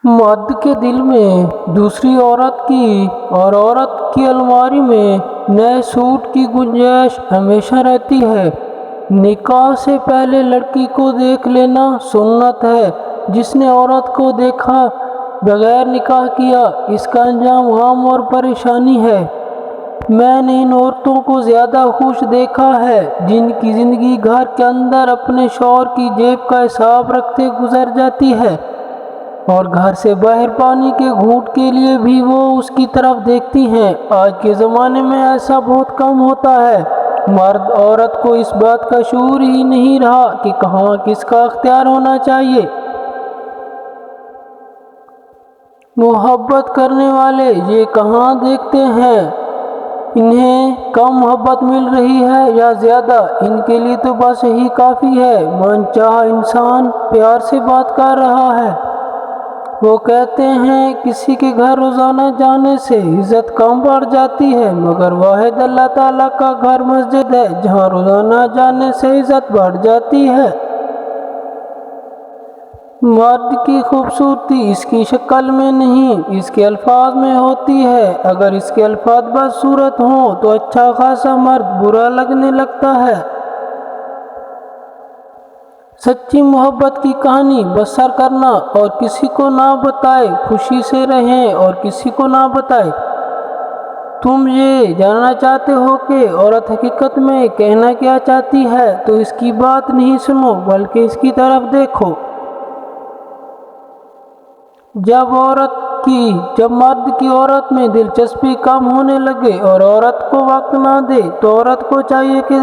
مرد کے دل میں دوسری عورت کی اور عورت کی الماری میں نئے سوٹ کی گنجائش ہمیشہ رہتی ہے۔ نکاح سے پہلے لڑکی کو دیکھ لینا سنت ہے۔ جس نے عورت کو دیکھا بغیر نکاح کیا، اس کا انجام غم اور پریشانی ہے۔ میں نے ان عورتوں کو زیادہ خوش دیکھا ہے جن کی زندگی گھر کے اندر اپنے شوہر کی جیب کا حساب رکھتے گزر جاتی ہے، اور گھر سے باہر پانی کے گھونٹ کے لیے بھی وہ اس کی طرف دیکھتی ہیں۔ آج کے زمانے میں ایسا بہت کم ہوتا ہے۔ مرد عورت کو اس بات کا شعور ہی نہیں رہا کہ کہاں کس کا اختیار ہونا چاہیے۔ محبت کرنے والے یہ کہاں دیکھتے ہیں انہیں کم محبت مل رہی ہے یا زیادہ۔ ان کے لیے تو بس یہی کافی ہے۔ من چاہا انسان پیار سے بات کر رہا ہے۔ وہ کہتے ہیں کسی کے گھر روزانہ جانے سے عزت کم بڑھ جاتی ہے، مگر واحد اللہ تعالیٰ کا گھر مسجد ہے جہاں روزانہ جانے سے عزت بڑھ جاتی ہے۔ مرد کی خوبصورتی اس کی شکل میں نہیں، اس کے الفاظ میں ہوتی ہے۔ اگر اس کے الفاظ بدصورت ہوں تو اچھا خاصا مرد برا لگنے لگتا ہے۔ سچی محبت کی کہانی بسر کرنا اور کسی کو نہ بتائے، خوشی سے رہیں اور کسی کو نہ بتائے۔ تم یہ جاننا چاہتے ہو کہ عورت حقیقت میں کہنا کیا چاہتی ہے، تو اس کی بات نہیں سنو بلکہ اس کی طرف دیکھو۔ جب مرد کی عورت میں دلچسپی کم ہونے لگے اور عورت کو وقت نہ دے تو عورت کو چاہیے کہ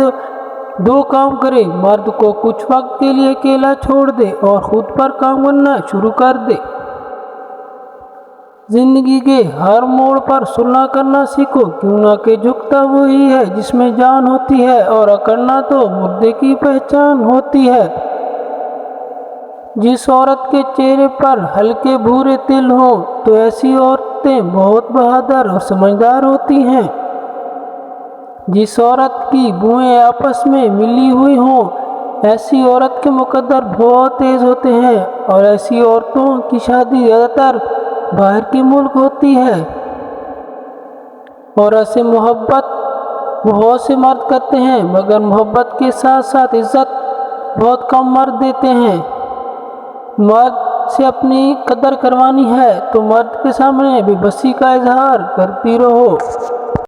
دو کام کرے۔ مرد کو کچھ وقت کے لیے اکیلا چھوڑ دے اور خود پر کام کرنا شروع کر دے۔ زندگی کے ہر موڑ پر صلح کرنا سیکھو، کیوں نہ کہ جھکتا وہی ہے جس میں جان ہوتی ہے، اور اکڑنا تو مردے کی پہچان ہوتی ہے۔ جس عورت کے چہرے پر ہلکے بھورے تل ہوں تو ایسی عورتیں بہت بہادر اور سمجھدار ہوتی ہیں۔ جس عورت کی بوئیں آپس میں ملی ہوئی ہوں ایسی عورت کے مقدر بہت تیز ہوتے ہیں، اور ایسی عورتوں کی شادی زیادہ تر باہر کے ملک ہوتی ہے۔ اور ایسے محبت بہت سے مرد کرتے ہیں، مگر محبت کے ساتھ ساتھ عزت بہت کم مرد دیتے ہیں۔ مرد سے اپنی قدر کروانی ہے تو مرد کے سامنے بے بسی کا اظہار کرتی رہو۔